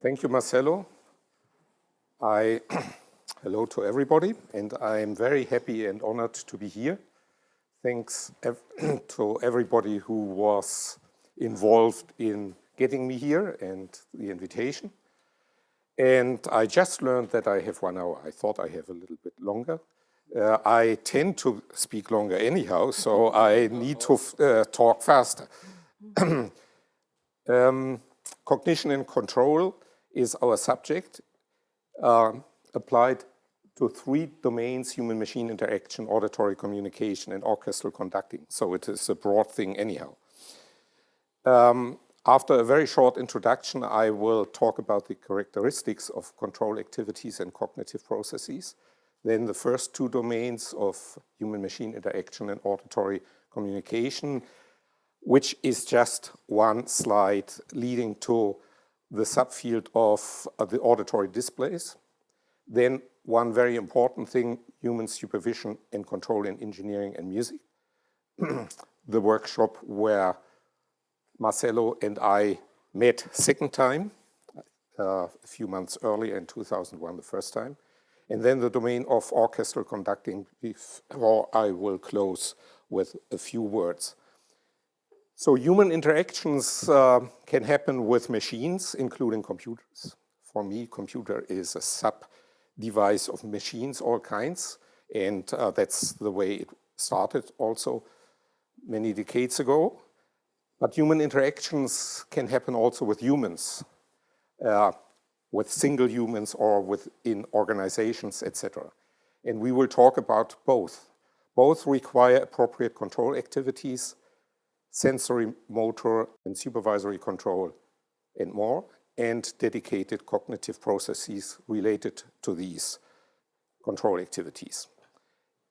Thank you, Marcelo. Hello to everybody, and I'm very happy and honored to be here. Thanks to everybody who was involved in getting me here and the invitation. And I just learned that I have 1 hour. I thought I have a little bit longer. I tend to speak longer anyhow, so I need to talk faster. Cognition and control is our subject, applied to 3 domains: human-machine interaction, auditory communication, and orchestral conducting. So it is a broad thing anyhow. After a very short introduction, I will talk about the characteristics of control activities and cognitive processes. Then the first 2 domains of human-machine interaction and auditory communication, which is just one slide leading to the subfield of the auditory displays. Then one very important thing, human supervision and control in engineering and music. The workshop where Marcelo and I met second time, a few months earlier in 2001, the first time. And then the domain of orchestral conducting, before I will close with a few words. So human interactions can happen with machines, including computers. For me, computer is a sub-device of machines, all kinds, and that's the way it started also many decades ago. But human interactions can happen also with humans, with single humans or within organizations, etc. And we will talk about both. Both require appropriate control activities, sensory, motor, and supervisory control, and more, and dedicated cognitive processes related to these control activities.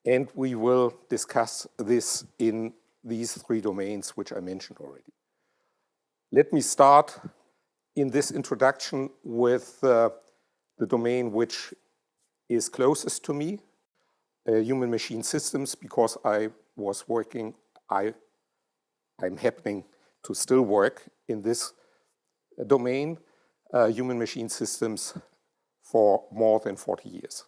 And we will discuss this in these 3 domains, which I mentioned already. Let me start in this introduction with the domain which is closest to me, human-machine systems, because I'm happening to still work in this domain, human-machine systems, for more than 40 years.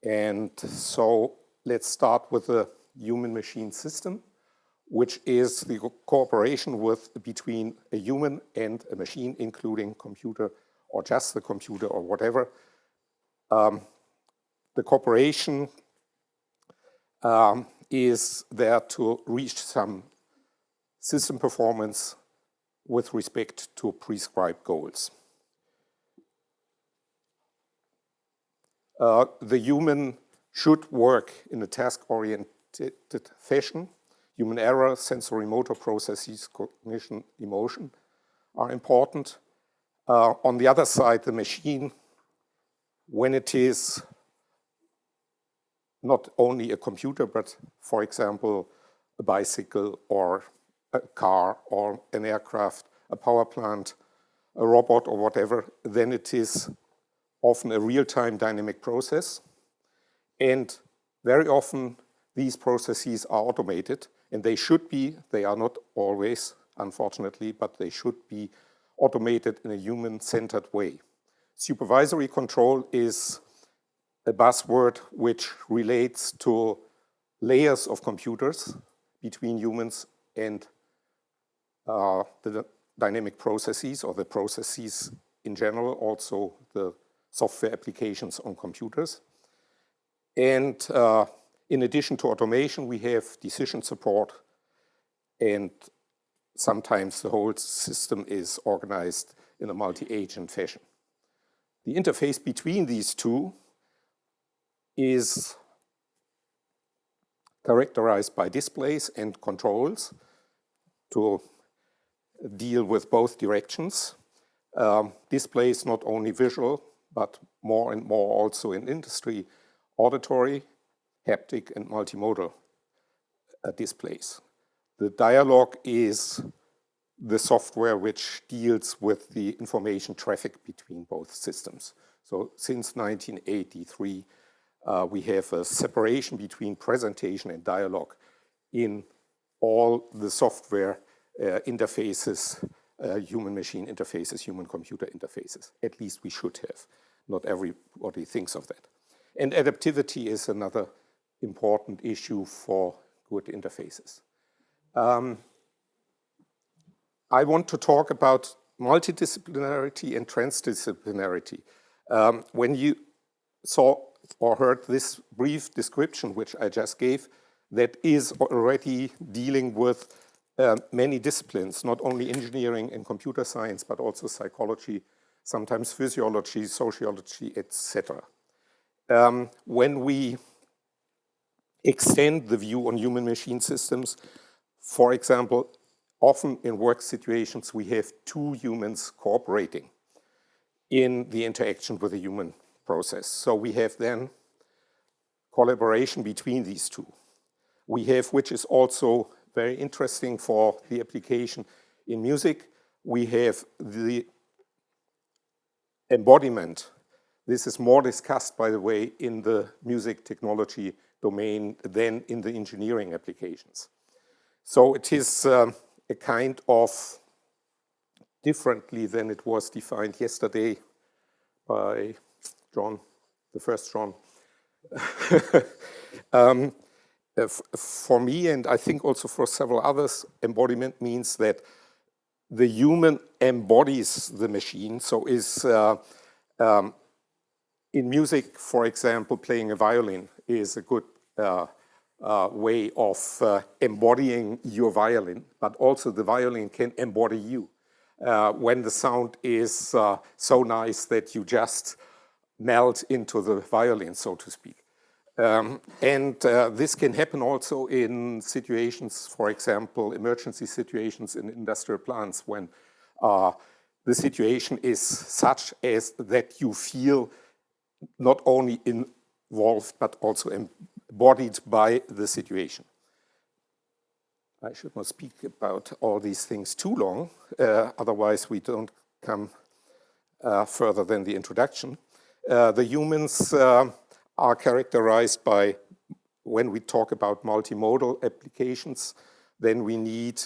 And so let's start with the human-machine system, which is the cooperation between a human and a machine, including computer or just the computer or whatever. The cooperation is there to reach some system performance with respect to prescribed goals. The human should work in a task-oriented fashion. Human error, sensory motor processes, cognition, emotion are important. On the other side, the machine, when it is not only a computer, but for example, a bicycle or a car or an aircraft, a power plant, a robot or whatever, then it is often a real-time dynamic process. And very often these processes are automated, and they should be. They are not always, unfortunately, but they should be automated in a human-centered way. Supervisory control is a buzzword which relates to layers of computers between humans and the dynamic processes, or the processes in general, also the software applications on computers. And in addition to automation, we have decision support, and sometimes the whole system is organized in a multi-agent fashion. The interface between these 2 is characterized by displays and controls to deal with both directions. Displays not only visual, but more and more also in industry, auditory, haptic, and multimodal displays. The dialogue is the software which deals with the information traffic between both systems. So since 1983, we have a separation between presentation and dialogue in all the software interfaces human-machine interfaces, human-computer interfaces. At least we should have. Not everybody thinks of that. And adaptivity is another important issue for good interfaces. I want to talk about multidisciplinarity and transdisciplinarity. When you saw or heard this brief description, which I just gave, that is already dealing with many disciplines, not only engineering and computer science, but also psychology, sometimes physiology, sociology, etc. When we extend the view on human-machine systems, for example, often in work situations, we have two humans cooperating in the interaction with a human process. So we have then collaboration between these two. We have, which is also very interesting for the application in music, we have the embodiment. This is more discussed, by the way, in the music technology domain than in the engineering applications. So it is a kind of, differently than it was defined yesterday by John, the first John. For me, and I think also for several others, embodiment means that the human embodies the machine. So is in music, for example, playing a violin is a good way of embodying your violin, but also the violin can embody you. When the sound is so nice that you just melt into the violin, so to speak. This can happen also in situations, for example, emergency situations in industrial plants when the situation is such as that you feel not only involved but also embodied by the situation. I should not speak about all these things too long, otherwise we don't come further than the introduction. The humans are characterized by, when we talk about multimodal applications, then we need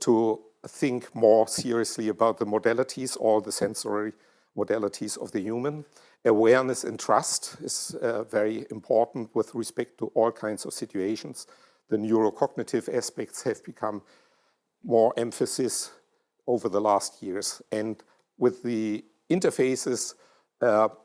to think more seriously about the modalities, all the sensory modalities of the human. Awareness and trust is very important with respect to all kinds of situations. The neurocognitive aspects have become more emphasis over the last years. And with the interfaces,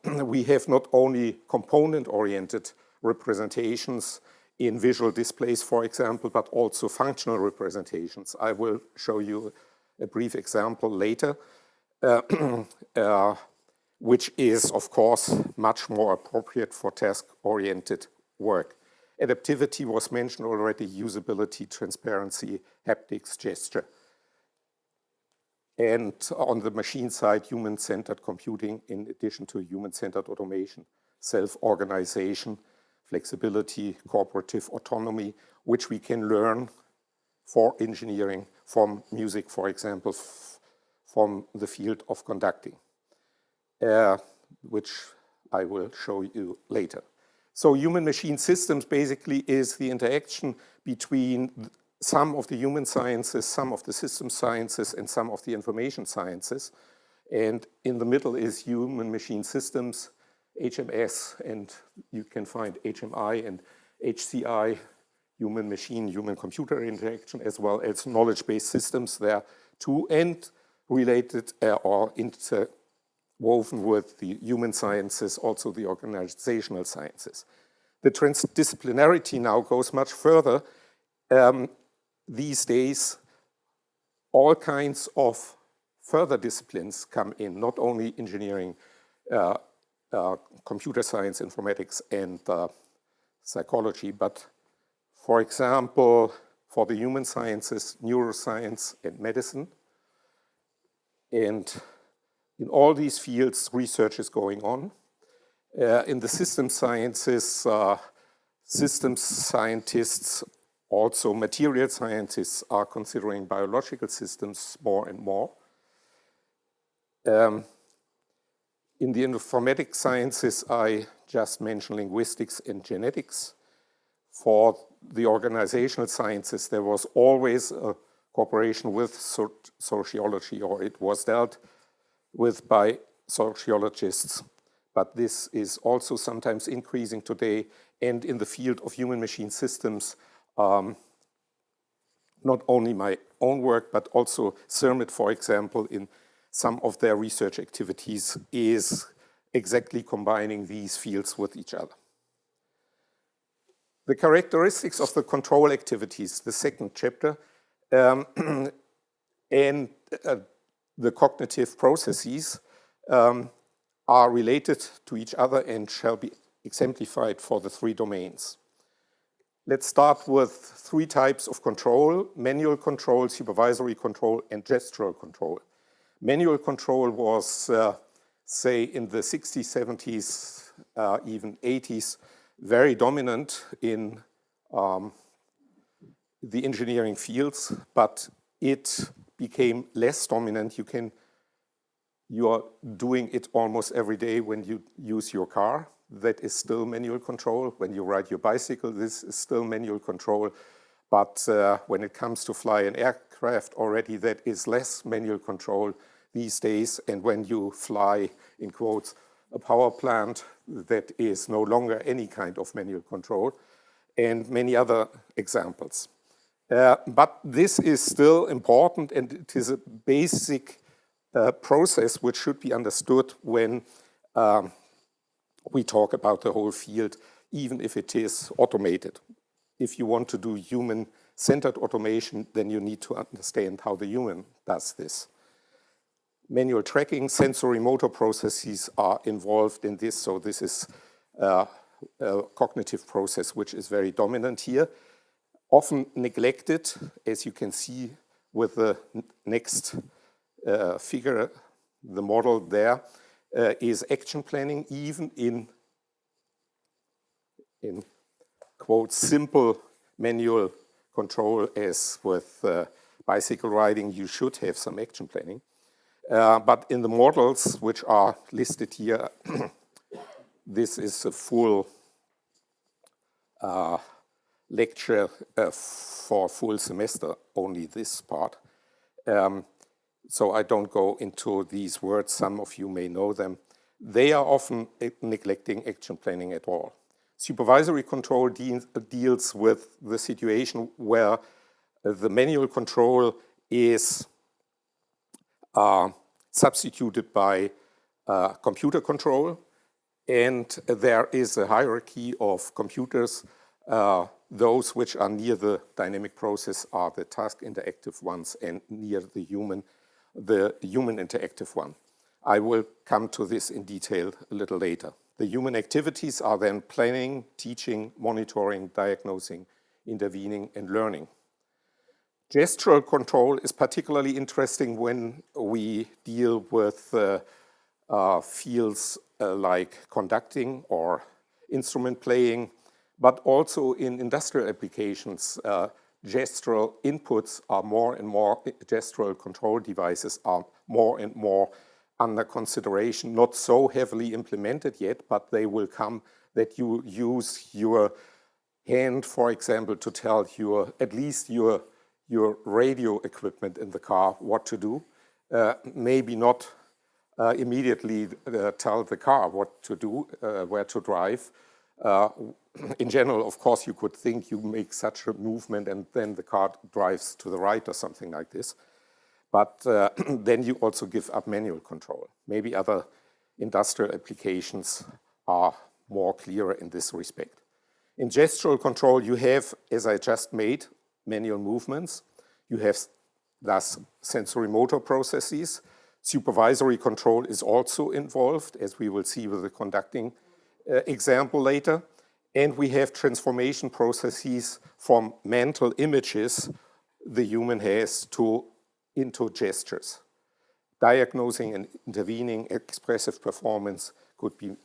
we have not only component-oriented representations in visual displays, for example, but also functional representations. I will show you a brief example later, which is, of course, much more appropriate for task-oriented work. Adaptivity was mentioned already, usability, transparency, haptics, gesture. And on the machine side, human-centered computing in addition to human-centered automation, self-organization, flexibility, cooperative autonomy, which we can learn for engineering from music, for example, from the field of conducting, which I will show you later. So human-machine systems basically is the interaction between some of the human sciences, some of the system sciences, and some of the information sciences. And in the middle is human-machine systems, HMS, and you can find HMI and HCI, human-machine, human-computer interaction, as well as knowledge-based systems there too, and related or interwoven with the human sciences, also the organizational sciences. The transdisciplinarity now goes much further. These days, all kinds of further disciplines come in, not only engineering, computer science, informatics, and psychology, but for example, for the human sciences, neuroscience, and medicine. And in all these fields, research is going on. In the system sciences, systems scientists, also material scientists are considering biological systems more and more. In the informatics sciences, I just mentioned linguistics and genetics. For the organizational sciences, there was always a cooperation with sociology, or it was dealt with by sociologists. But this is also sometimes increasing today, and in the field of human-machine systems, not only my own work, but also CIRMMT, for example, in some of their research activities is exactly combining these fields with each other. The characteristics of the control activities, the second chapter, and the cognitive processes are related to each other and shall be exemplified for the three domains. Let's start with three types of control: manual control, supervisory control, and gestural control. Manual control was, say, in the 60s, 70s, even 80s, very dominant in the engineering fields, but it became less dominant. You are doing it almost every day when you use your car. That is still manual control. When you ride your bicycle, this is still manual control. But when it comes to fly an aircraft already, that is less manual control these days. And when you fly, in quotes, a power plant, that is no longer any kind of manual control, and many other examples. But this is still important, and it is a basic process which should be understood when we talk about the whole field, even if it is automated. If you want to do human-centered automation, then you need to understand how the human does this. Manual tracking, sensory motor processes are involved in this, so this is a cognitive process which is very dominant here. Often neglected, as you can see with the next figure, the model there, is action planning, even in quote, simple manual control, as with bicycle riding, you should have some action planning. But in the models which are listed here, this is a full lecture for a full semester, only this part. So I don't go into these words, some of you may know them. They are often neglecting action planning at all. Supervisory control deals with the situation where the manual control is substituted by computer control, and there is a hierarchy of computers. Those which are near the dynamic process are the task interactive ones, and near the human interactive one. I will come to this in detail a little later. The human activities are then planning, teaching, monitoring, diagnosing, intervening, and learning. Gestural control is particularly interesting when we deal with fields like conducting or instrument playing, but also in industrial applications. Gestural inputs are more and more, gestural control devices are more and more under consideration, not so heavily implemented yet, but they will come, that you use your hand, for example, to tell at least your radio equipment in the car what to do. Maybe not immediately tell the car what to do, where to drive. In general, of course, you could think you make such a movement and then the car drives to the right or something like this. But then you also give up manual control. Maybe other industrial applications are more clearer in this respect. In gestural control, you have, as I just made, manual movements. You have thus sensory motor processes. Supervisory control is also involved, as we will see with the conducting example later. And we have transformation processes from mental images the human has into gestures. Diagnosing and intervening expressive performance could be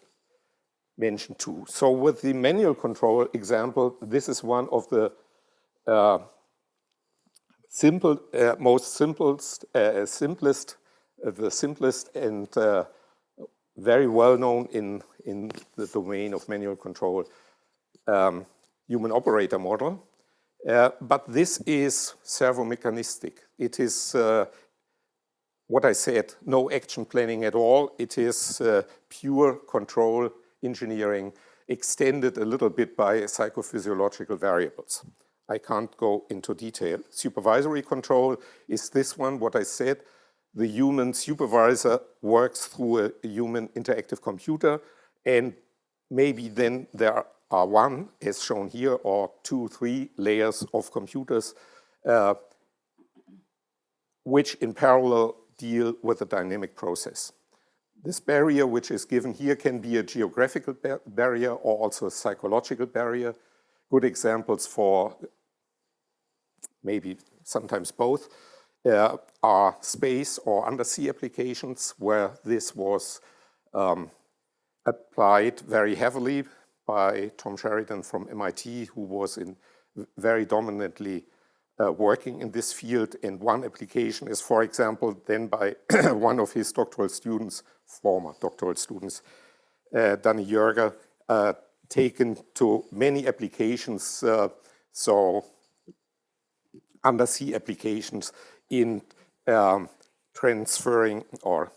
mentioned too. So with the manual control example, this is one of the simplest and very well known in the domain of manual control human operator model. But this is servomechanistic. It is what I said, no action planning at all. It is pure control engineering extended a little bit by psychophysiological variables. I can't go into detail. Supervisory control is this one, what I said. The human supervisor works through a human interactive computer, and maybe then there are one, as shown here, or 2, 3 layers of computers which in parallel deal with a dynamic process. This barrier, which is given here, can be a geographical barrier or also a psychological barrier. Good examples for maybe sometimes both are space or undersea applications, where this was applied very heavily by Tom Sheridan from MIT, who was very dominantly working in this field. And one application is, for example, then by one of his doctoral students, former doctoral students, Danny Jörger, taken to many applications, so undersea applications in transferring or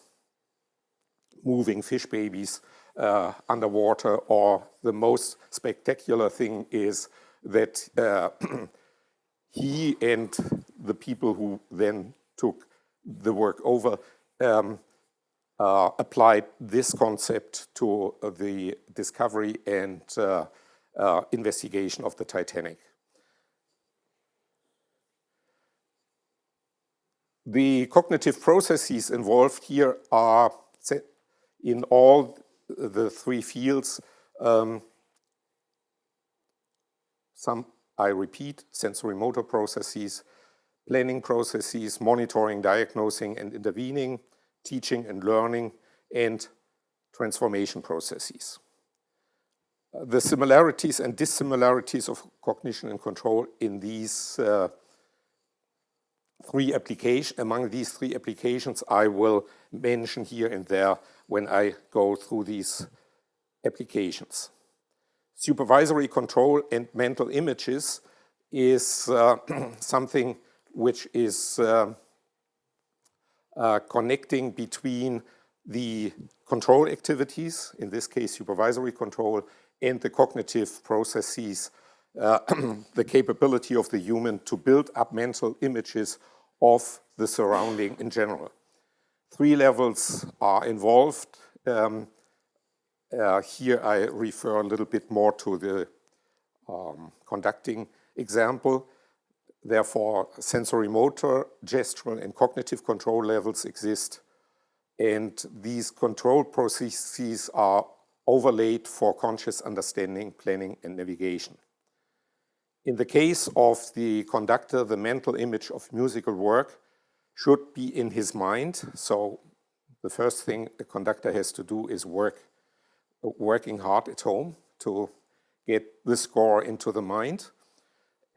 moving fish babies underwater, or the most spectacular thing is that he and the people who then took the work over applied this concept to the discovery and investigation of the Titanic. The cognitive processes involved here are in all the 3 fields. Some, I repeat, sensory motor processes, planning processes, monitoring, diagnosing and intervening, teaching and learning, and transformation processes. The similarities and dissimilarities of cognition and control in these among these 3 applications, I will mention here and there when I go through these applications. Supervisory control and mental images is something which is connecting between the control activities, in this case supervisory control, and the cognitive processes, the capability of the human to build up mental images of the surrounding in general. 3 levels are involved. Here I refer a little bit more to the conducting example. Therefore, sensory motor, gestural and cognitive control levels exist, and these control processes are overlaid for conscious understanding, planning and navigation. In the case of the conductor, the mental image of musical work should be in his mind. So the first thing the conductor has to do is working hard at home to get the score into the mind.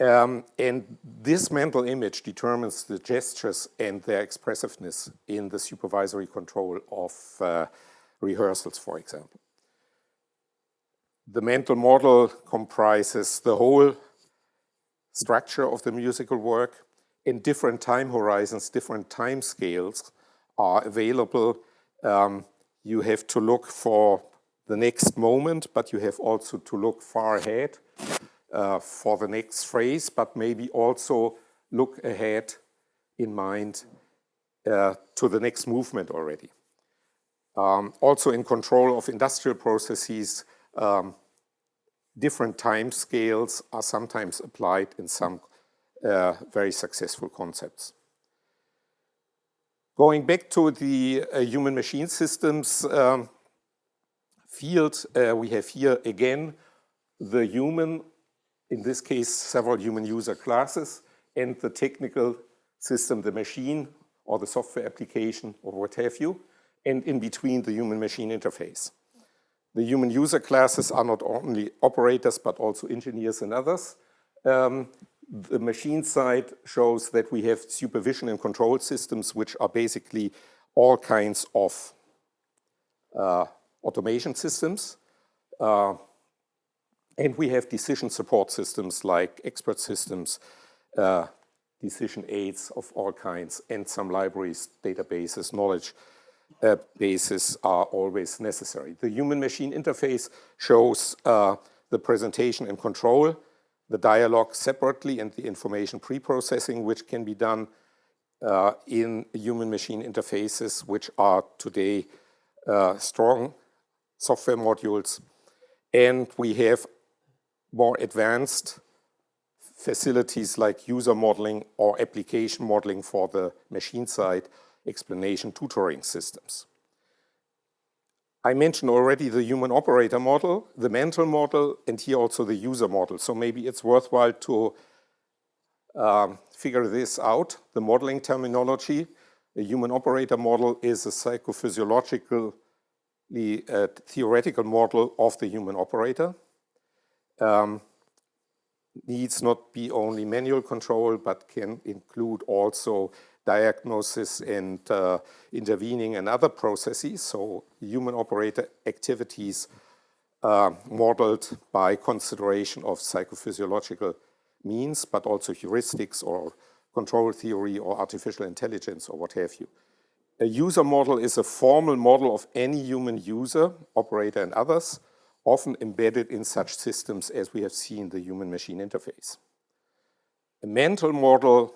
And this mental image determines the gestures and their expressiveness in the supervisory control of rehearsals, for example. The mental model comprises the whole structure of the musical work. In different time horizons, different time scales are available. You have to look for the next moment, but you have also to look far ahead for the next phrase, but maybe also look ahead in mind to the next movement already. Also in control of industrial processes, different time scales are sometimes applied in some very successful concepts. Going back to the human-machine systems field, we have here again the human, in this case several human user classes, and the technical system, the machine or the software application or what have you, and in between the human-machine interface. The human user classes are not only operators but also engineers and others. The machine side shows that we have supervision and control systems, which are basically all kinds of automation systems. And we have decision support systems like expert systems, decision aids of all kinds, and some libraries, databases, knowledge bases are always necessary. The human-machine interface shows the presentation and control, the dialogue separately, and the information pre-processing, which can be done in human-machine interfaces, which are today strong software modules. And we have more advanced facilities like user modeling or application modeling for the machine side, explanation tutoring systems. I mentioned already the human operator model, the mental model, and here also the user model. So maybe it's worthwhile to figure this out, the modeling terminology. The human operator model is a psychophysiological theoretical model of the human operator. Needs not be only manual control, but can include also diagnosis and intervening and other processes. So human operator activities modeled by consideration of psychophysiological means, but also heuristics or control theory or artificial intelligence or what have you. A user model is a formal model of any human user, operator, and others, often embedded in such systems as we have seen the human-machine interface. A mental model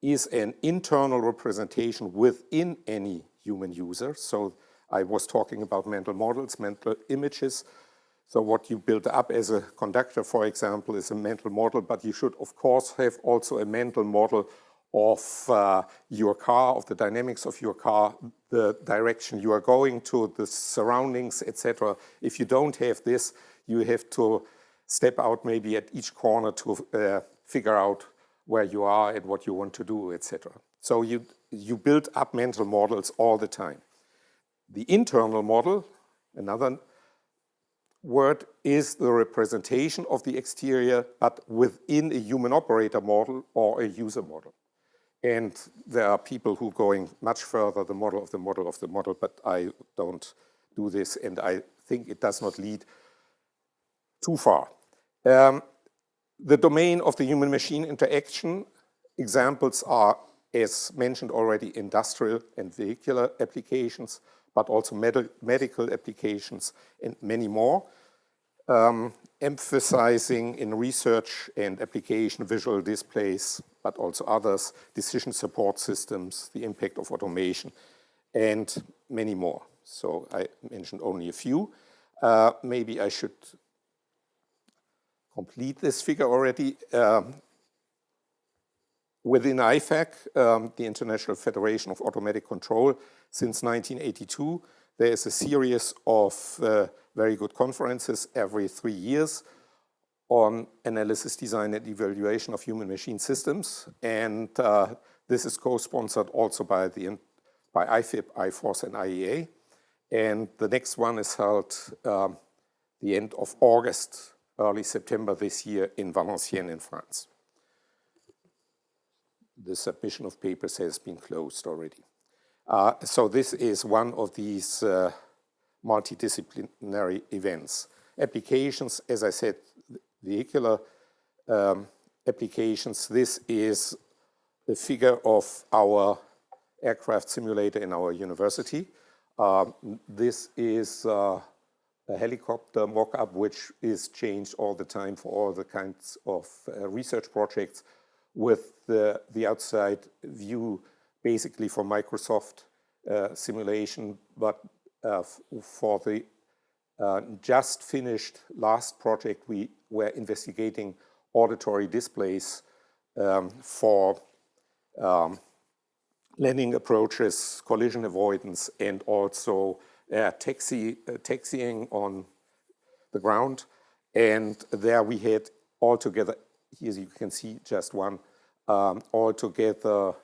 is an internal representation within any human user. So I was talking about mental models, mental images. So what you build up as a conductor, for example, is a mental model, but you should, of course, have also a mental model of your car, of the dynamics of your car, the direction you are going to, the surroundings, etc. If you don't have this, you have to step out maybe at each corner to figure out where you are and what you want to do, etc. So you build up mental models all the time. The internal model, another word, is the representation of the exterior, but within a human operator model or a user model. And there are people who are going much further, the model of the model of the model, but I don't do this, and I think it does not lead too far. The domain of the human-machine interaction examples are, as mentioned already, industrial and vehicular applications, but also medical applications and many more. Emphasizing in research and application visual displays, but also others, decision support systems, the impact of automation, and many more. So I mentioned only a few. Maybe I should complete this figure already. Within IFAC, the International Federation of Automatic Control, since 1982, there is a series of very good conferences every 3 years on analysis, design, and evaluation of human-machine systems. And this is co-sponsored also by IFIP, IFORCE, and IEA. And the next one is held the end of August, early September this year in Valenciennes in France. The submission of papers has been closed already. So this is one of these multidisciplinary events. Applications, as I said, vehicular applications. This is the figure of our aircraft simulator in our university. This is a helicopter mock-up, which is changed all the time for all the kinds of research projects, with the outside view basically for Microsoft simulation, but for the just finished last project, we were investigating auditory displays for landing approaches, collision avoidance, and also taxiing on the ground. And there we had altogether, here you can see just one, altogether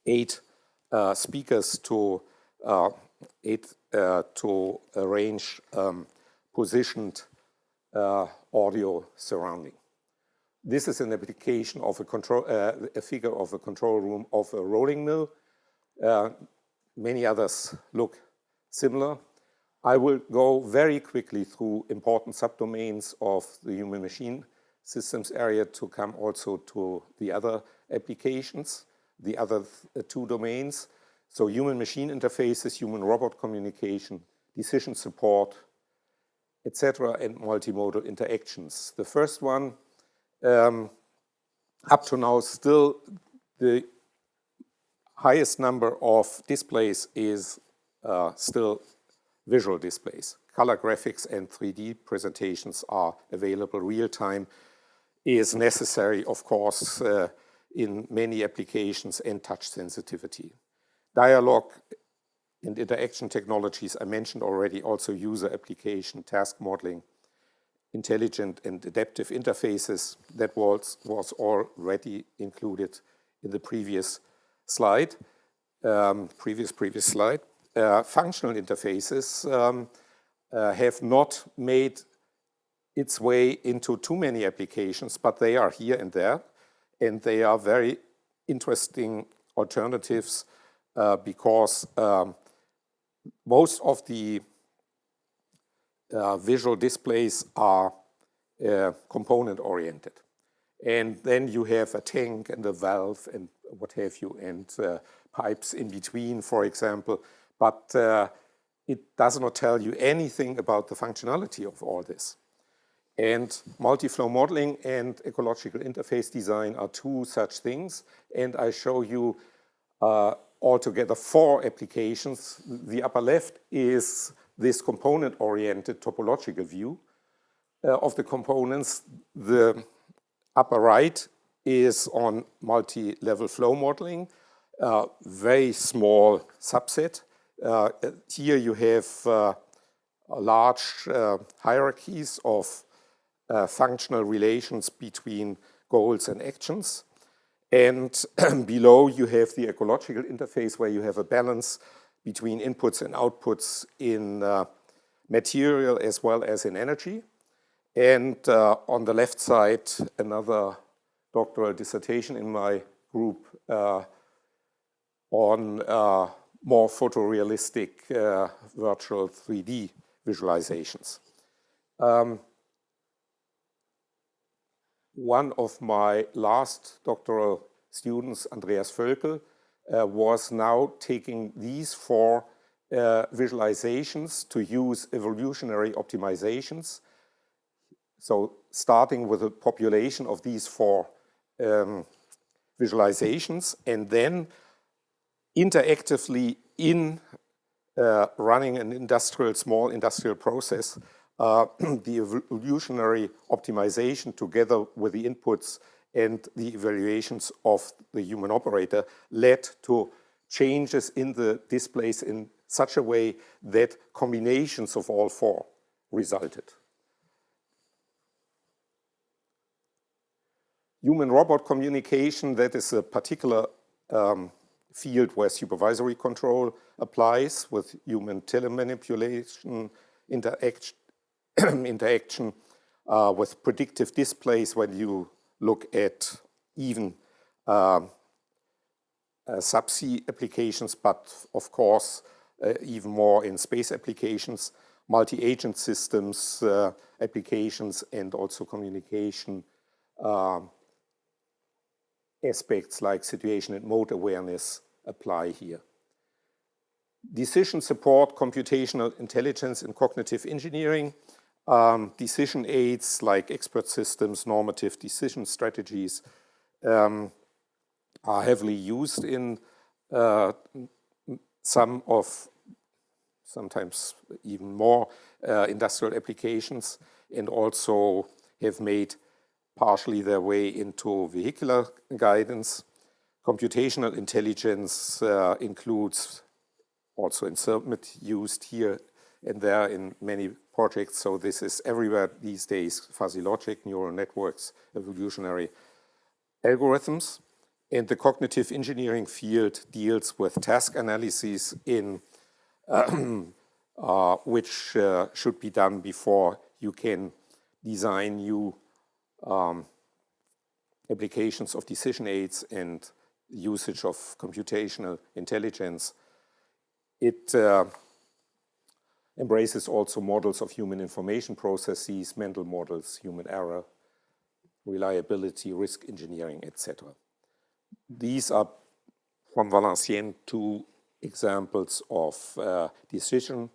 8 speakers to arrange positioned audio surrounding. This is an application of a figure of a control room of a rolling mill. Many others look similar. I will go very quickly through important subdomains of the human-machine systems area to come also to the other applications, the other two domains. So human-machine interfaces, human-robot communication, decision support, etc., and multimodal interactions. The first one, up to now, still the highest number of displays is still visual displays. Color graphics and 3D presentations are available real-time, is necessary, of course, in many applications, and touch sensitivity. Dialogue and interaction technologies, I mentioned already, also user application, task modeling, intelligent and adaptive interfaces, that was already included in the previous slide, previous slide. Functional interfaces have not made its way into too many applications, but they are here and there, and they are very interesting alternatives because most of the visual displays are component-oriented. And then you have a tank and a valve and what have you, and pipes in between, for example. But it does not tell you anything about the functionality of all this. And multi-flow modeling and ecological interface design are two such things. And I show you altogether 4 applications. The upper left is this component-oriented topological view of the components. The upper right is on multi-level flow modeling, very small subset. Here you have large hierarchies of functional relations between goals and actions. And below you have the ecological interface, where you have a balance between inputs and outputs in material as well as in energy. And on the left side, another doctoral dissertation in my group on more photorealistic virtual 3D visualizations. One of my last doctoral students, Andreas Völkel, was now taking these 4 visualizations to use evolutionary optimizations. So starting with a population of these 4 visualizations, and then interactively in running an small industrial process, the evolutionary optimization together with the inputs and the evaluations of the human operator led to changes in the displays in such a way that combinations of all 4 resulted. Human-robot communication, that is a particular field where supervisory control applies with human telemanipulation, interaction with predictive displays when you look at even subsea applications, but of course even more in space applications, multi-agent systems applications, and also communication aspects like situation and mode awareness apply here. Decision support, computational intelligence, and cognitive engineering. Decision aids like expert systems, normative decision strategies are heavily used in sometimes even more industrial applications, and also have made partially their way into vehicular guidance. Computational intelligence includes also in CIRMMT, used here and there in many projects. So this is everywhere these days: fuzzy logic, neural networks, evolutionary algorithms. And the cognitive engineering field deals with task analysis in which should be done before you can design new applications of decision aids and usage of computational intelligence. It embraces also models of human information processes, mental models, human error, reliability, risk engineering, etc. These are, from Valenciennes, two examples of decision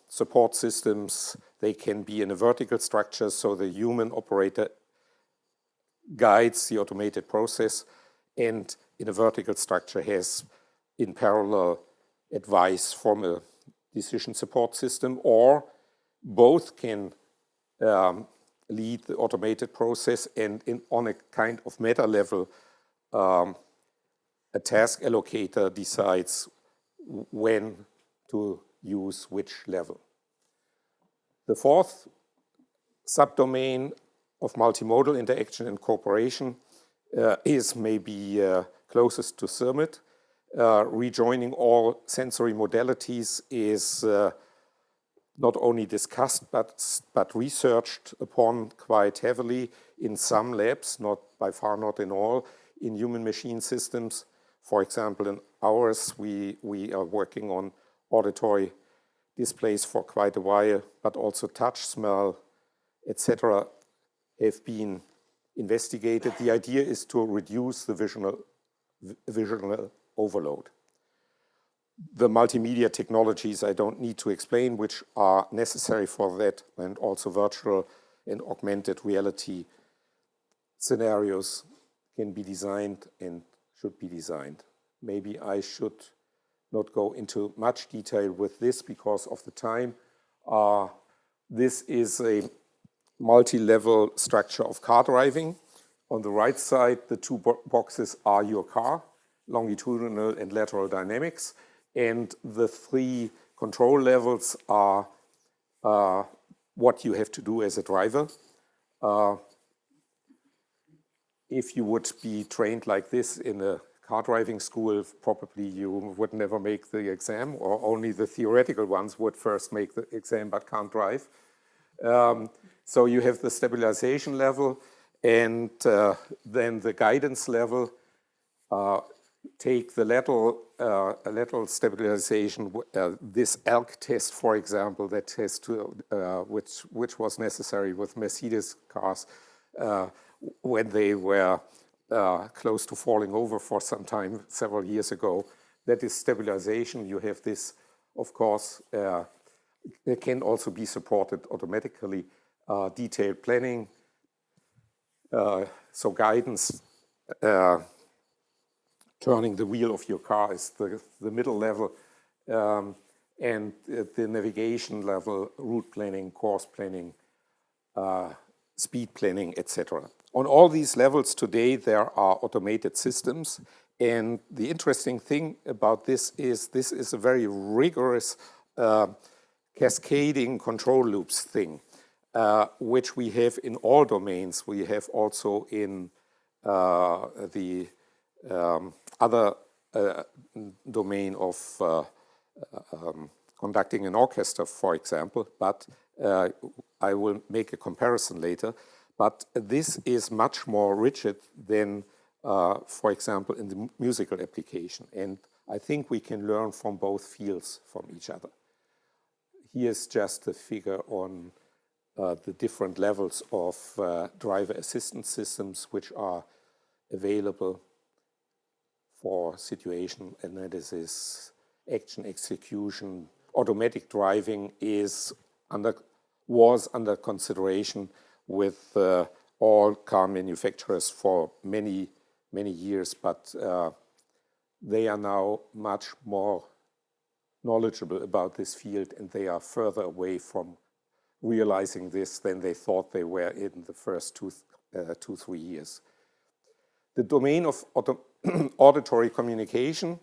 support systems. They can be in a vertical structure, so the human operator guides the automated process, and in a vertical structure has in parallel advice from a decision support system, or both can lead the automated process, and on a kind of meta level, a task allocator decides when to use which level. The fourth subdomain of multimodal interaction and cooperation is maybe closest to CIRMMT. Rejoining all sensory modalities is not only discussed but researched upon quite heavily in some labs, by far not in all, in human-machine systems. For example, in ours, we are working on auditory displays for quite a while, but also touch, smell, etc. have been investigated. The idea is to reduce the visual overload. The multimedia technologies I don't need to explain, which are necessary for that, and also virtual and augmented reality scenarios can be designed and should be designed. Maybe I should not go into much detail with this because of the time. This is a multi-level structure of car driving. On the right side, the two boxes are your car, longitudinal and lateral dynamics, and the three control levels are what you have to do as a driver. If you would be trained like this in a car driving school, probably you would never make the exam, or only the theoretical ones would first make the exam but can't drive. So you have the stabilization level and then the guidance level. Take the lateral stabilization, this ELK test, for example, that test which was necessary with Mercedes cars when they were close to falling over for some time, several years ago. That is stabilization. You have this, of course, it can also be supported automatically. Detailed planning, so guidance, turning the wheel of your car is the middle level, and the navigation level, route planning, course planning, speed planning, etc. On all these levels today, there are automated systems. And the interesting thing about this is a very rigorous cascading control loops thing, which we have in all domains. We have also in the other domain of conducting an orchestra, for example, but I will make a comparison later. But this is much more rigid than, for example, in the musical application. And I think we can learn from both fields from each other. Here's just a figure on the different levels of driver assistance systems which are available for situation analysis, action execution. Automatic driving was under consideration with all car manufacturers for many years, but they are now much more knowledgeable about this field, and they are further away from realizing this than they thought they were in the first 2-3 years. The domain of auditory communication,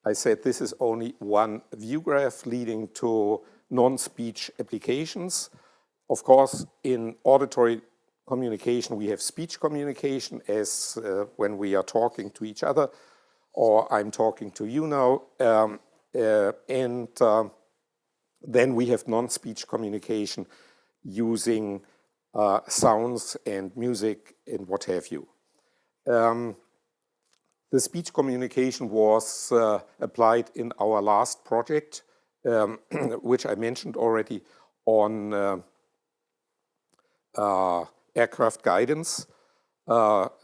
I said this is only one view graph leading to non-speech applications. Of course, in auditory communication, we have speech communication as when we are talking to each other, or I'm talking to you now, and then we have non-speech communication using sounds and music and what have you. The speech communication was applied in our last project which I mentioned already, on aircraft guidance.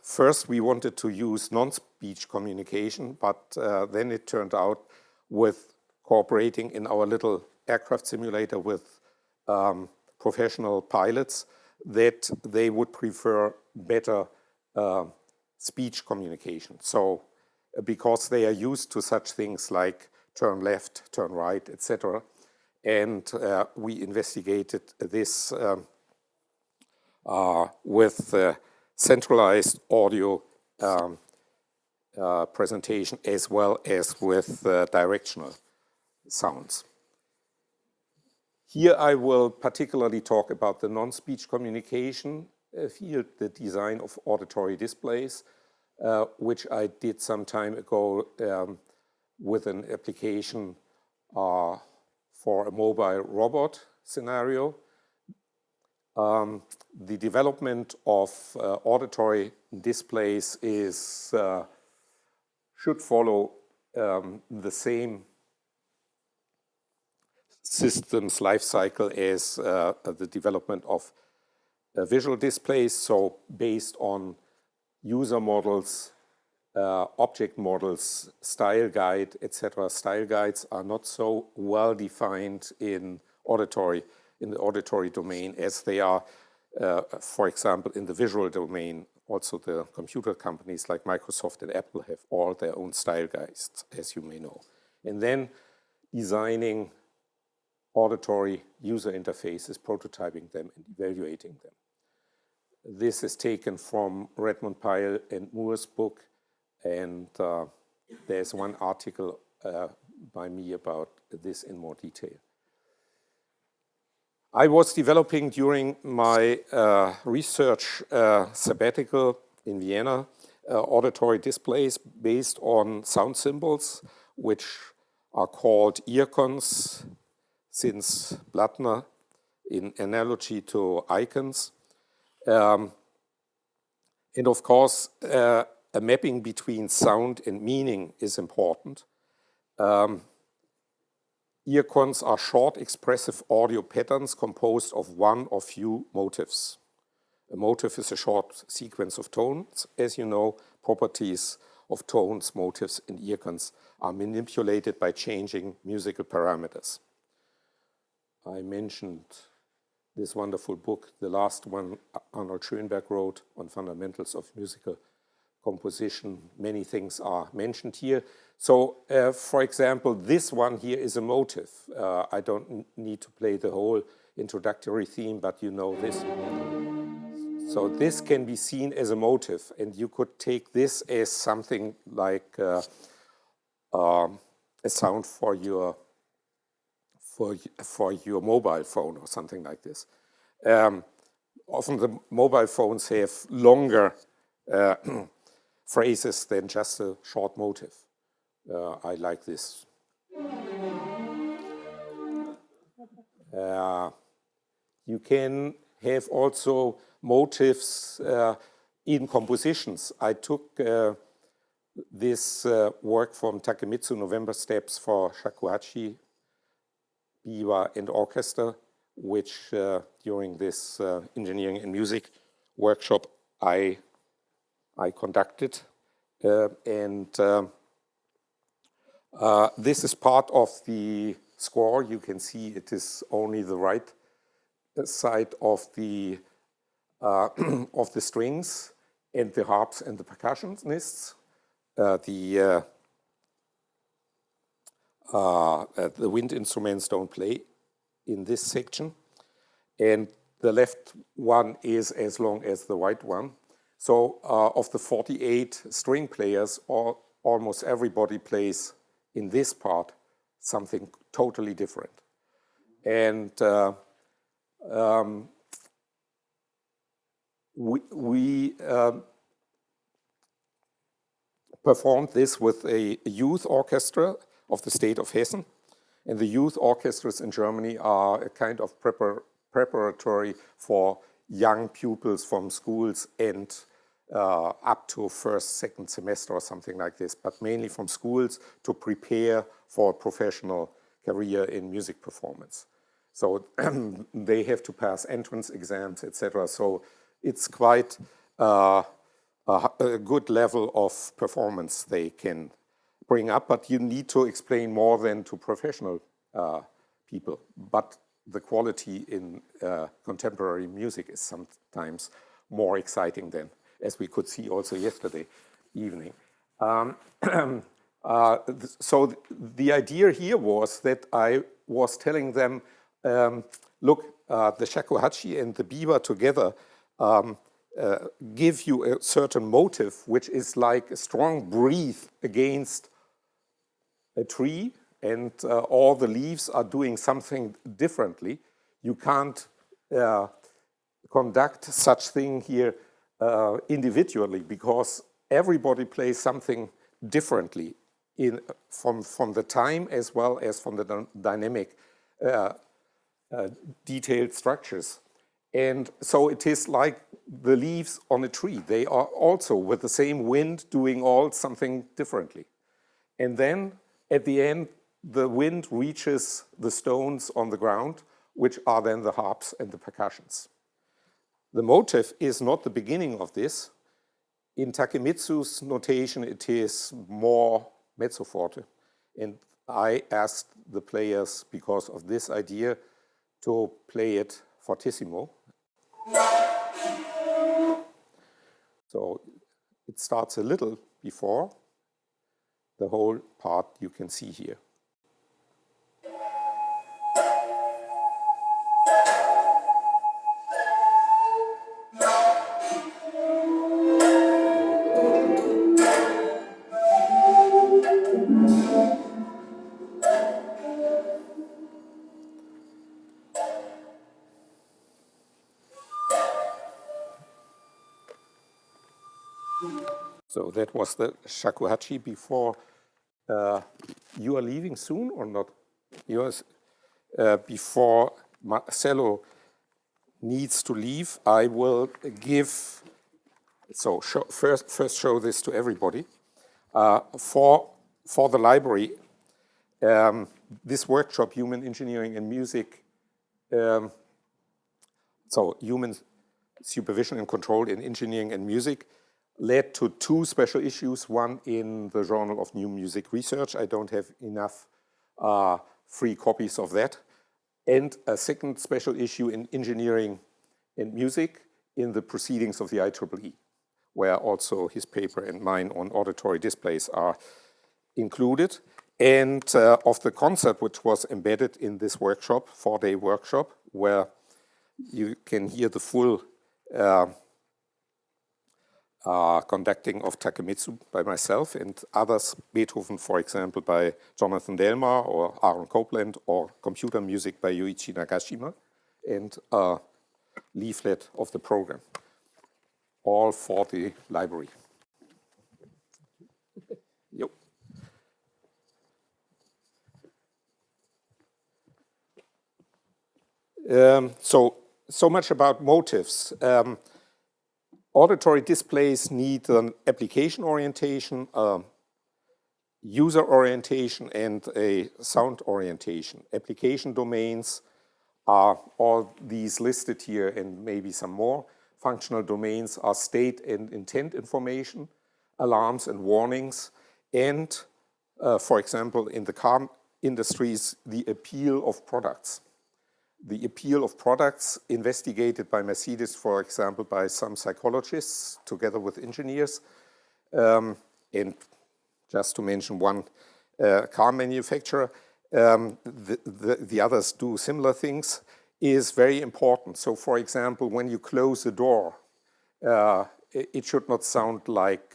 First, we wanted to use non-speech communication, but then it turned out with cooperating in our little aircraft simulator with professional pilots that they would prefer better speech communication. So because they are used to such things like turn left, turn right, etc. And we investigated this with centralized audio presentation as well as with directional sounds. Here I will particularly talk about the non-speech communication field, the design of auditory displays, which I did some time ago with an application for a mobile robot scenario. The development of auditory displays should follow the same systems life cycle as the development of visual displays, so based on user models, object models, style guide, etc. Style guides are not so well defined in the auditory domain as they are, for example, in the visual domain. Also, the computer companies like Microsoft and Apple have all their own style guides, as you may know. And then designing auditory user interfaces, prototyping them, and evaluating them. This is taken from Redmond Pyle and Moore's book, and there's one article by me about this in more detail. I was developing during my research sabbatical in Vienna auditory displays based on sound symbols, which are called earcons, since Blattner, in analogy to icons. And of course, a mapping between sound and meaning is important. Earcons are short, expressive audio patterns composed of one or few motifs. A motif is a short sequence of tones. As you know, properties of tones, motifs, and earcons are manipulated by changing musical parameters. I mentioned this wonderful book, the last one Arnold Schönberg wrote on fundamentals of musical composition. Many things are mentioned here. So, for example, this one here is a motive. I don't need to play the whole introductory theme, but you know this. So this can be seen as a motive, and you could take this as something like a sound for your mobile phone or something like this. Often the mobile phones have longer phrases than just a short motive. I like this. You can have also motifs in compositions. I took this work from Takemitsu, November Steps for Shakuhachi, biwa, and orchestra, which during this engineering and music workshop I conducted. This is part of the score. You can see it is only the right side of the strings and the harps and the percussionists. The wind instruments don't play in this section, and the left one is as long as the right one. So of the 48 string players, almost everybody plays in this part something totally different. And we performed this with a youth orchestra of the state of Hessen. And the youth orchestras in Germany are a kind of preparatory for young pupils from schools and up to first, second semester or something like this, but mainly from schools to prepare for a professional career in music performance. So they have to pass entrance exams, etc. So it's quite a good level of performance they can bring up, but you need to explain more than to professional people. But the quality in contemporary music is sometimes more exciting than, as we could see also yesterday evening. So the idea here was that I was telling them, look, the shakuhachi and the biwa together give you a certain motive, which is like a strong breath against a tree, and all the leaves are doing something differently. You can't conduct such thing here individually, because everybody plays something differently from the time as well as from the dynamic detailed structures. And so it is like the leaves on a tree. They are also, with the same wind, doing all something differently. And then at the end, the wind reaches the stones on the ground, which are then the harps and the percussions. The motive is not the beginning of this. In Takemitsu's notation, it is more mezzo forte. And I asked the players, because of this idea, to play it fortissimo. So it starts a little before the whole part you can see here. So that was the shakuhachi before. You are leaving soon or not? Before Marcelo needs to leave, I will give, so first show this to everybody. For the library, this workshop, Human Engineering and Music, so Human Supervision and Control in Engineering and Music, led to two special issues, one in the Journal of New Music Research. I don't have enough free copies of that. And a second special issue in Engineering and Music in the Proceedings of the IEEE, where also his paper and mine on auditory displays are included. And of the concept which was embedded in this workshop, 4-day workshop, where you can hear the full conducting of Takemitsu by myself and others, Beethoven, for example, by Jonathan Delmar or Aaron Copeland, or computer music by Yuichi Nagashima, and a leaflet of the program, all for the library. Yep. So much about motives. Auditory displays need an application orientation, user orientation, and a sound orientation. Application domains are all these listed here and maybe some more. Functional domains are state and intent information, alarms and warnings, and, for example, in the car industries, the appeal of products. The appeal of products investigated by Mercedes, for example, by some psychologists together with engineers, and just to mention one car manufacturer, the others do similar things, is very important. So, for example, when you close a door, it should not sound like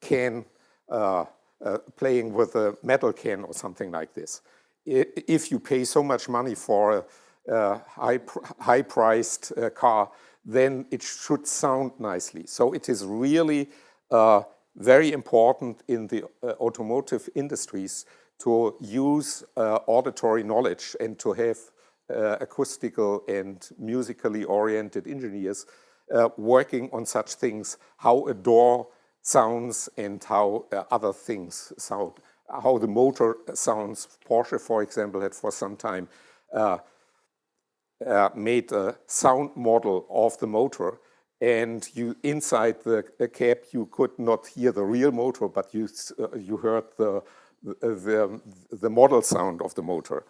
can playing with a metal can or something like this. If you pay so much money for a high-priced car, then it should sound nicely. So it is really very important in the automotive industries to use auditory knowledge and to have acoustical and musically oriented engineers working on such things, how a door sounds and how other things sound, how the motor sounds. Porsche, for example, had for some time made a sound model of the motor, and you inside the cab you could not hear the real motor, but you heard the model sound of the motor.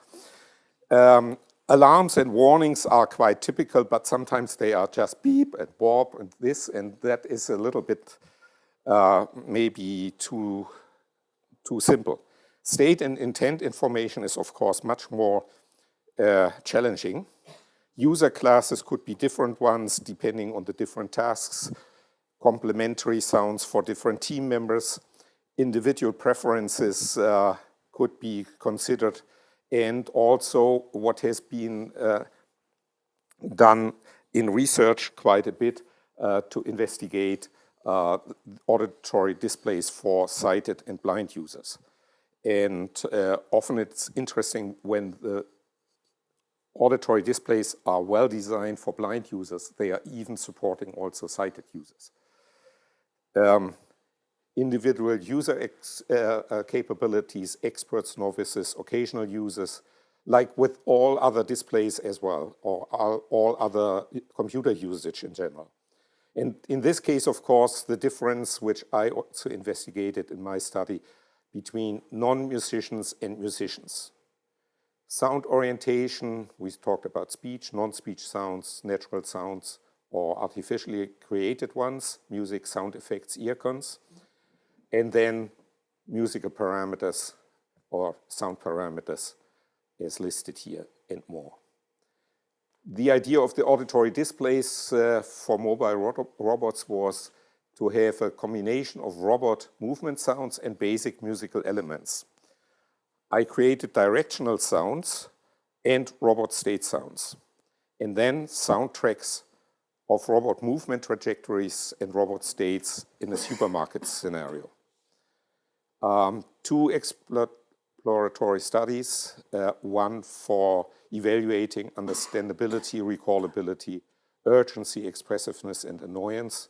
Alarms and warnings are quite typical, but sometimes they are just beep and warp and this, and that is a little bit maybe too simple. State and intent information is, of course, much more challenging. User classes could be different ones depending on the different tasks, complementary sounds for different team members, individual preferences could be considered, and also what has been done in research quite a bit to investigate auditory displays for sighted and blind users. And often it's interesting when the auditory displays are well designed for blind users, they are even supporting also sighted users. Individual user capabilities, experts, novices, occasional users, like with all other displays as well, or all other computer usage in general. And in this case, of course, the difference which I also investigated in my study between non-musicians and musicians. Sound orientation, we talked about speech, non-speech sounds, natural sounds, or artificially created ones, music, sound effects, earcons, and then musical parameters or sound parameters as listed here and more. The idea of the auditory displays for mobile robots was to have a combination of robot movement sounds and basic musical elements. I created directional sounds and robot state sounds, and then soundtracks of robot movement trajectories and robot states in a supermarket scenario. Two exploratory studies, one for evaluating understandability, recallability, urgency, expressiveness, and annoyance.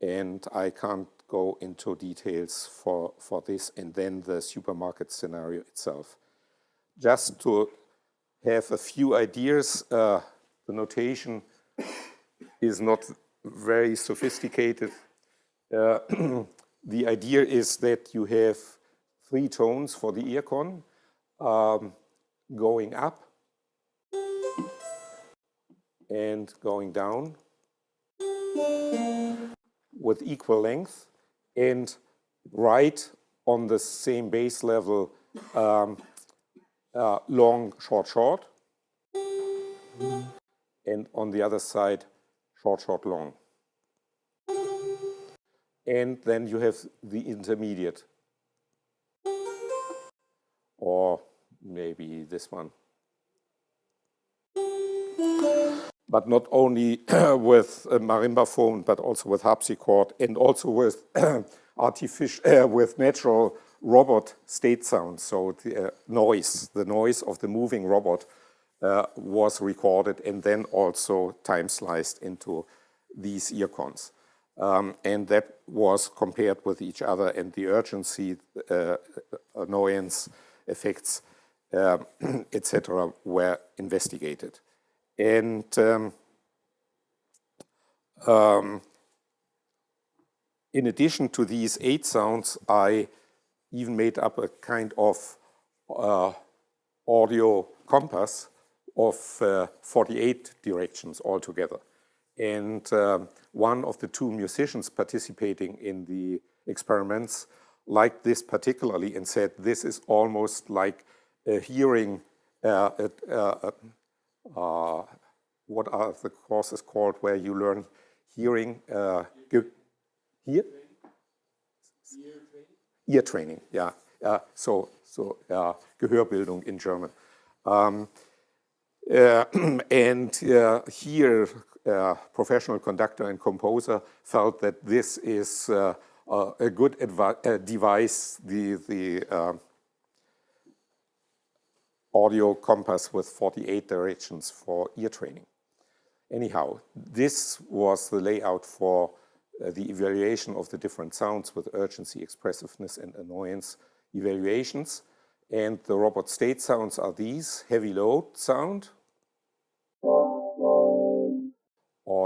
And I can't go into details for this, and then the supermarket scenario itself. Just to have a few ideas, the notation is not very sophisticated. The idea is that you have 3 tones for the earcon, going up and going down with equal length, and right on the same bass level, long, short, short, and on the other side, short, short, long. And then you have the intermediate, or maybe this one. But not only with marimba phone, but also with harpsichord, and also with with natural robot state sounds. So the noise of the moving robot was recorded and then also time sliced into these earcons. And that was compared with each other, and the urgency, annoyance, effects, etc. were investigated. And in addition to these 8 sounds, I even made up a kind of audio compass of 48 directions altogether. And one of the 2 musicians participating in the experiments liked this particularly and said, this is almost like a hearing, what are the courses called where you learn hearing? Ear training, yeah. Gehörbildung in German. And here, professional conductor and composer felt that this is a good device, the audio compass with 48 directions for ear training. Anyhow, this was the layout for the evaluation of the different sounds with urgency, expressiveness, and annoyance evaluations. And the robot state sounds are these: heavy load sound, or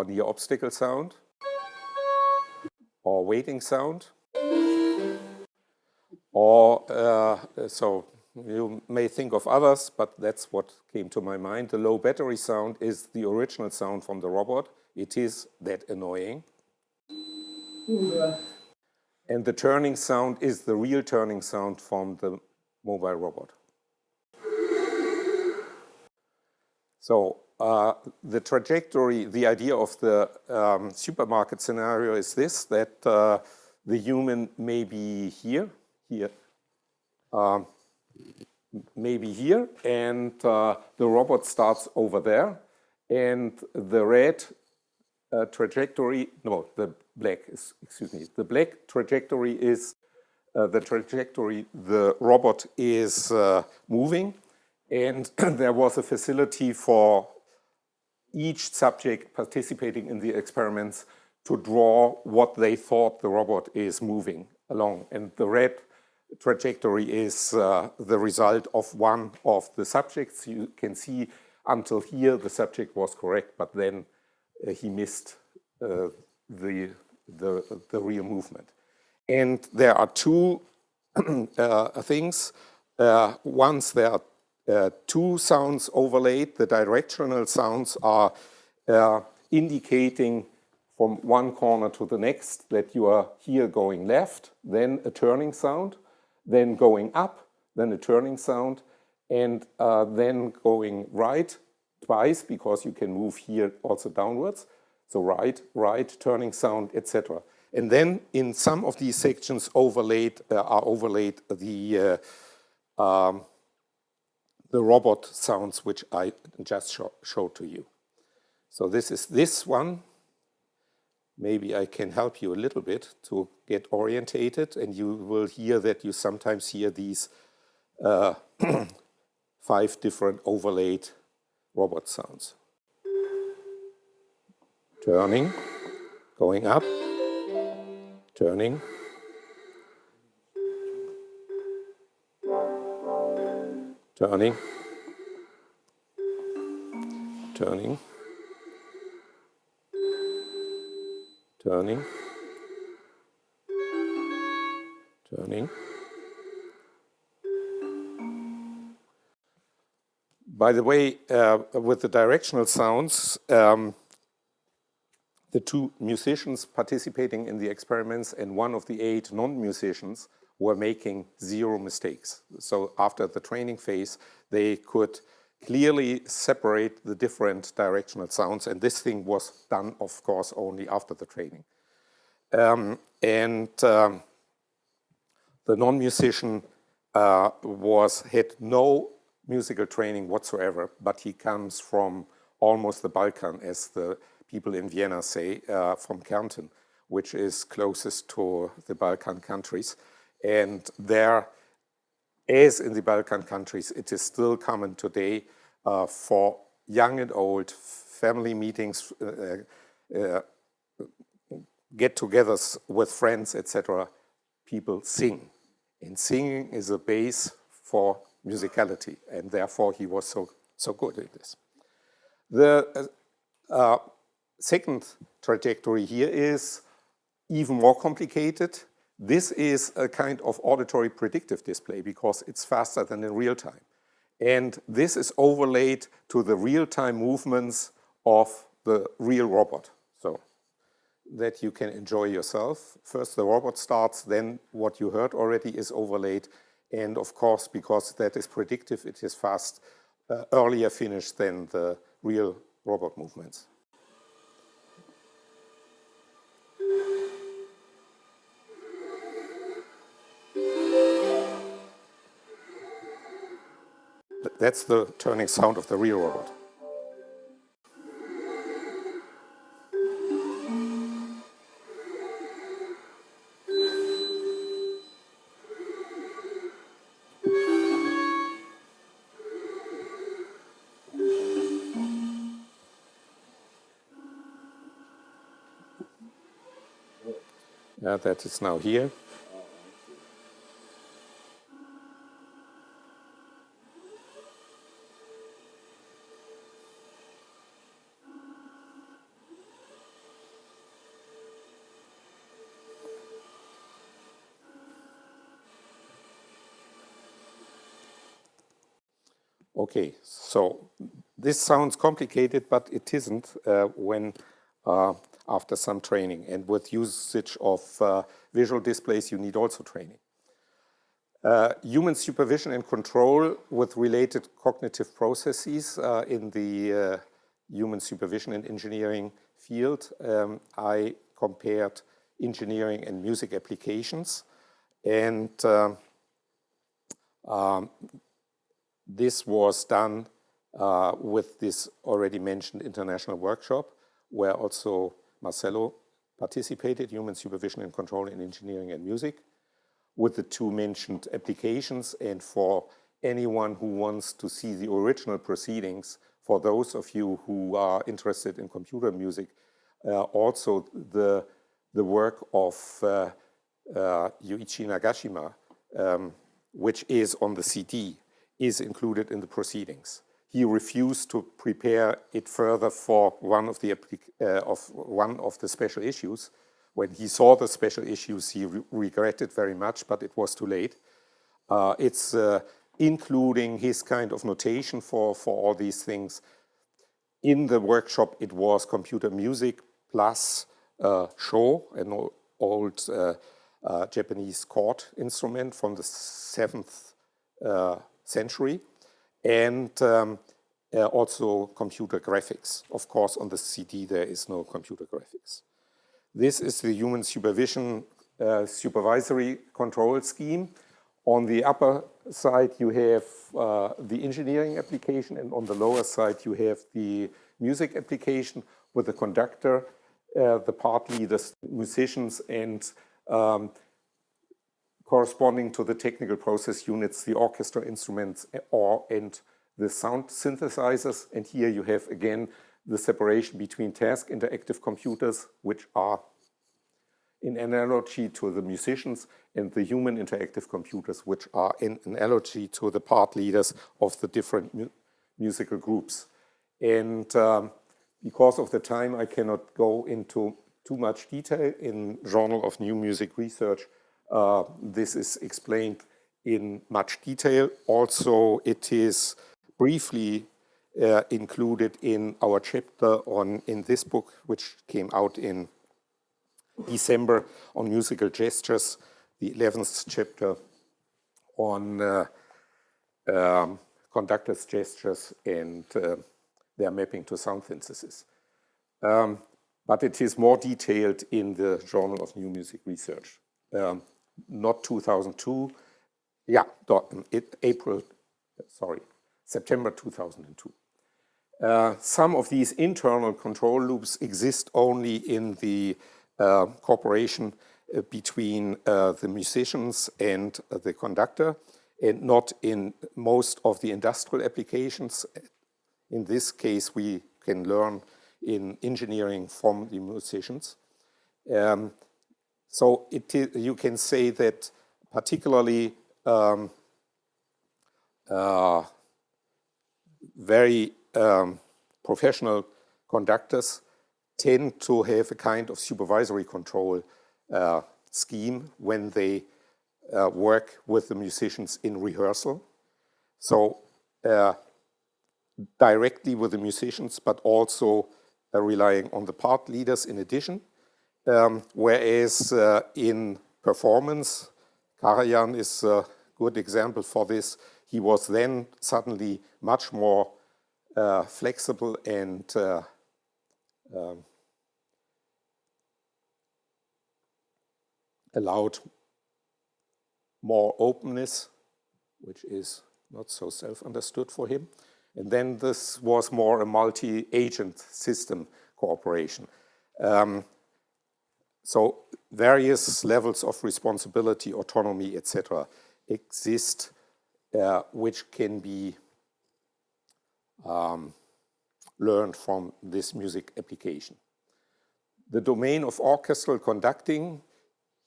near obstacle sound, or waiting sound, or so you may think of others, but that's what came to my mind. The low battery sound is the original sound from the robot. It is that annoying. And the turning sound is the real turning sound from the mobile robot. So the trajectory, the idea of the supermarket scenario is this, that the human may be here, maybe here, and the robot starts over there, and the red trajectory, no, the black, excuse me, the black trajectory is the trajectory the robot is moving, and there was a facility for each subject participating in the experiments to draw what they thought the robot is moving along. And the red trajectory is the result of one of the subjects. You can see until here the subject was correct, but then he missed the real movement. And there are two things. Once there are two sounds overlaid, the directional sounds are indicating from one corner to the next that you are here going left, then a turning sound, then going up, then a turning sound, and then going right twice, because you can move here also downwards. So right, right, turning sound, etc. And then in some of these sections are overlaid the robot sounds, which I just showed to you. So this is this one. Maybe I can help you a little bit to get orientated, and you will hear that you sometimes hear these 5 different overlaid robot sounds. Turning, going up, turning, turning, turning, turning, turning. By the way, with the directional sounds, the 2 musicians participating in the experiments and one of the 8 non-musicians were making 0 mistakes. So after the training phase, they could clearly separate the different directional sounds, and this thing was done, of course, only after the training. The non-musician had no musical training whatsoever, but he comes from almost the Balkan, as the people in Vienna say, from Kärnten, which is closest to the Balkan countries. And there, as in the Balkan countries, it is still common today for young and old family meetings, get-togethers with friends, etc. People sing. And singing is a base for musicality, and therefore he was so good at this. The second trajectory here is even more complicated. This is a kind of auditory predictive display because it's faster than in real time. And this is overlaid to the real-time movements of the real robot, so that you can enjoy yourself. First the robot starts, then what you heard already is overlaid. And of course, because that is predictive, it is fast, earlier finished than the real robot movements. That's the turning sound of the real robot. That is now here. Okay, so this sounds complicated, but it isn't when after some training. And with usage of visual displays, you need also training. Human supervision and control with related cognitive processes in the human supervision and engineering field. I compared engineering and music applications, and this was done with this already mentioned international workshop, where also Marcelo participated, human supervision and control in engineering and music, with the two mentioned applications. And for anyone who wants to see the original proceedings, for those of you who are interested in computer music, also the work of Yuichi Nagashima, which is on the CD, is included in the proceedings. He refused to prepare it further for one of the special issues. When he saw the special issues, he regretted very much, but it was too late. It's including his kind of notation for all these things. In the workshop, it was computer music plus sho, an old Japanese chord instrument from the 7th century, and also computer graphics. Of course, on the CD, there is no computer graphics. This is the human supervision supervisory control scheme. On the upper side, you have the engineering application, and on the lower side, you have the music application with the conductor, the part leaders, musicians, and corresponding to the technical process units, the orchestra instruments and the sound synthesizers. And here you have, again, the separation between task interactive computers, which are in analogy to the musicians, and the human interactive computers, which are in analogy to the part leaders of the different musical groups. And because of the time, I cannot go into too much detail. In Journal of New Music Research, this is explained in much detail. Also, it is briefly included in our chapter in this book, which came out in December, on musical gestures, the 11th chapter on conductors' gestures and their mapping to sound synthesis. But it is more detailed in the Journal of New Music Research. Not 2002, yeah, September 2002. Some of these internal control loops exist only in the cooperation between the musicians and the conductor, and not in most of the industrial applications. In this case, we can learn in engineering from the musicians. So you can say that particularly very professional conductors tend to have a kind of supervisory control scheme when they work with the musicians in rehearsal. So directly with the musicians, but also relying on the part leaders in addition. Whereas in performance, Karajan is a good example for this. He was then suddenly much more flexible and allowed more openness, which is not so self-understood for him. And then this was more a multi-agent system cooperation. So various levels of responsibility, autonomy, etc. exist, which can be learned from this music application. The domain of orchestral conducting,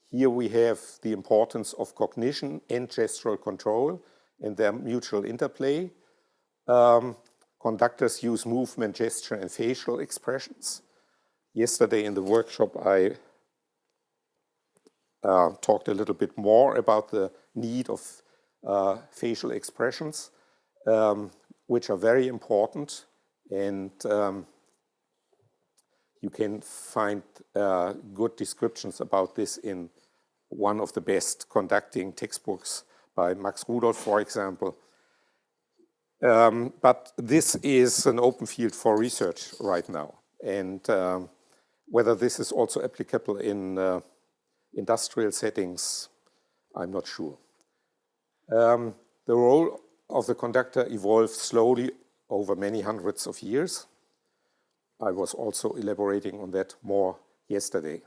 here we have the importance of cognition and gestural control and their mutual interplay. Conductors use movement, gesture, and facial expressions. Yesterday in the workshop, I talked a little bit more about the need of facial expressions. which are very important, and you can find good descriptions about this in one of the best conducting textbooks by Max Rudolph, for example. But this is an open field for research right now. And whether this is also applicable in industrial settings, I'm not sure. The role of the conductor evolved slowly over many hundreds of years. I was also elaborating on that more yesterday.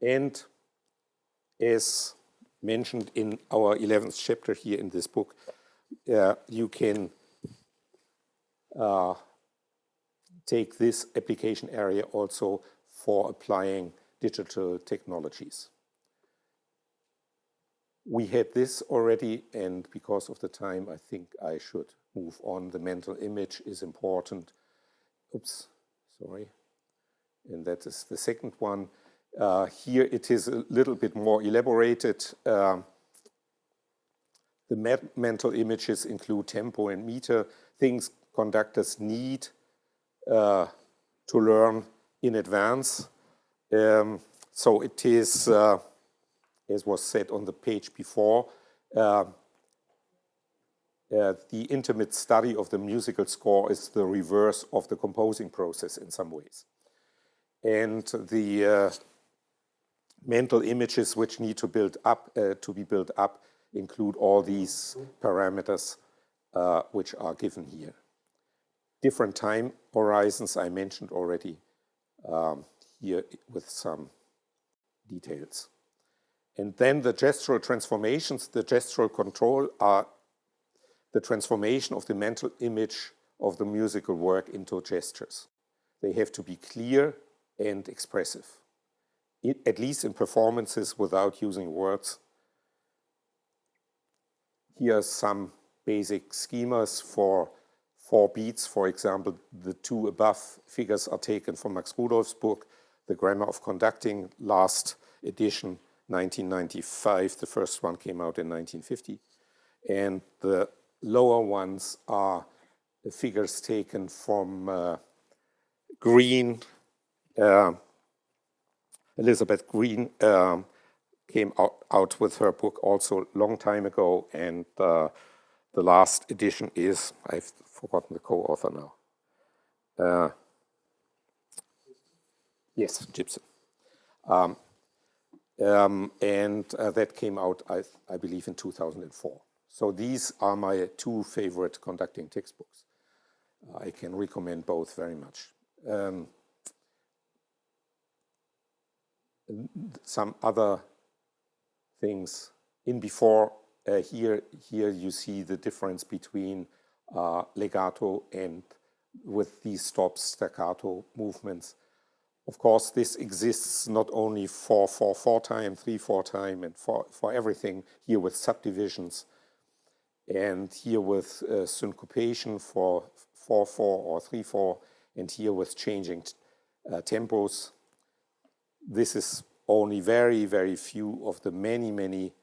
And as mentioned in our 11th chapter here in this book, you can take this application area also for applying digital technologies. We had this already, and because of the time, I think I should move on. The mental image is important. Oops, sorry. And that is the second one. Here it is a little bit more elaborated. The mental images include tempo and meter, things conductors need to learn in advance. So it is, as was said on the page before, the intimate study of the musical score is the reverse of the composing process in some ways. And the mental images which need to be built up include all these parameters which are given here. Different time horizons I mentioned already here with some details. And then the gestural transformations, the gestural control are the transformation of the mental image of the musical work into gestures. They have to be clear and expressive, at least in performances without using words. Here are some basic schemas for 4 beats. For example, the 2 above figures are taken from Max Rudolph's book, The Grammar of Conducting, last edition, 1995. The first one came out in 1950. And the lower ones are the figures taken from Green. Elizabeth Green came out with her book also a long time ago, and the last edition is, I've forgotten the co-author now. Yes, Gibson. And that came out, I believe, in 2004. So these are my 2 favorite conducting textbooks. I can recommend both very much. Some other things in before, here you see the difference between legato and with these stops, staccato movements. Of course, this exists not only for 4/4 time, 3/4 time, and for everything, here with subdivisions, and here with syncopation for 4/4 or 3/4, and here with changing tempos. This is only very, very few of the many, many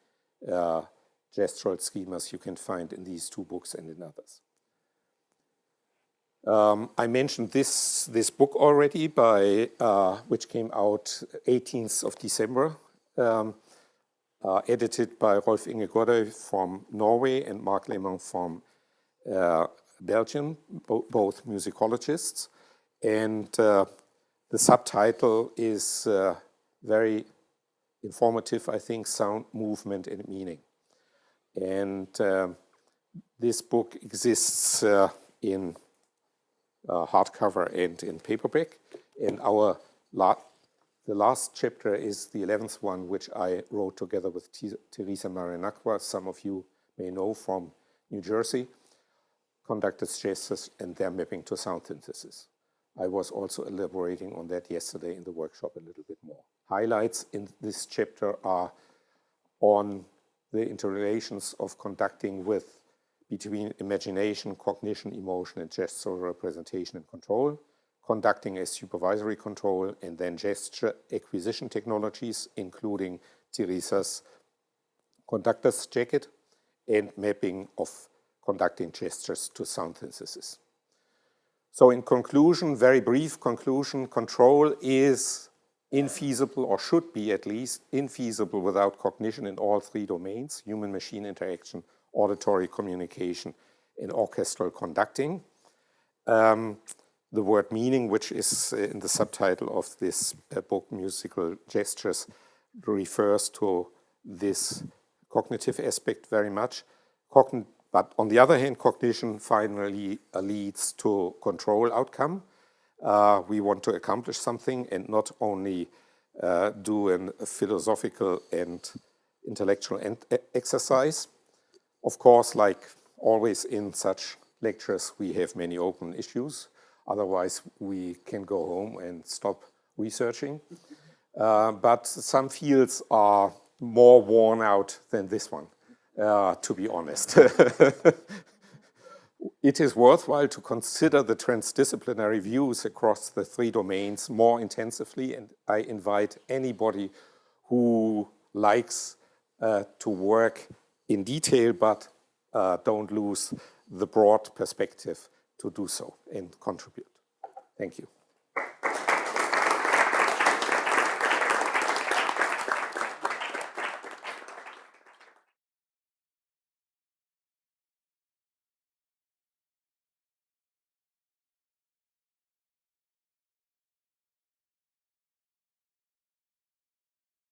gestural schemas you can find in these 2 books and in others. I mentioned this book already, which came out 18th of December, edited by Rolf Inge Godde from Norway and Marc Lemon from Belgium, both musicologists. And the subtitle is very informative, I think, Sound, Movement, and Meaning. And this book exists in hardcover and in paperback. And the last chapter is the 11th one, which I wrote together with Teresa Marinacqua, some of you may know from New Jersey, Conductors, Gestures, and their mapping to sound synthesis. I was also elaborating on that yesterday in the workshop a little bit more. Highlights in this chapter are on the interrelations of conducting between imagination, cognition, emotion, and gestural representation and control, conducting as supervisory control, and then gesture acquisition technologies, including Teresa's conductor's jacket, and mapping of conducting gestures to sound synthesis. So in conclusion, very brief conclusion, control is infeasible, or should be at least, infeasible without cognition in all three domains: human-machine interaction, auditory communication, and orchestral conducting. The word meaning, which is in the subtitle of this book, Musical Gestures, refers to this cognitive aspect very much. But on the other hand, cognition finally leads to control outcome. We want to accomplish something and not only do a philosophical and intellectual exercise. Of course, like always in such lectures, we have many open issues. Otherwise, we can go home and stop researching. But some fields are more worn out than this one, to be honest. It is worthwhile to consider the transdisciplinary views across the three domains more intensively, and I invite anybody who likes to work in detail but don't lose the broad perspective to do so and contribute. Thank you.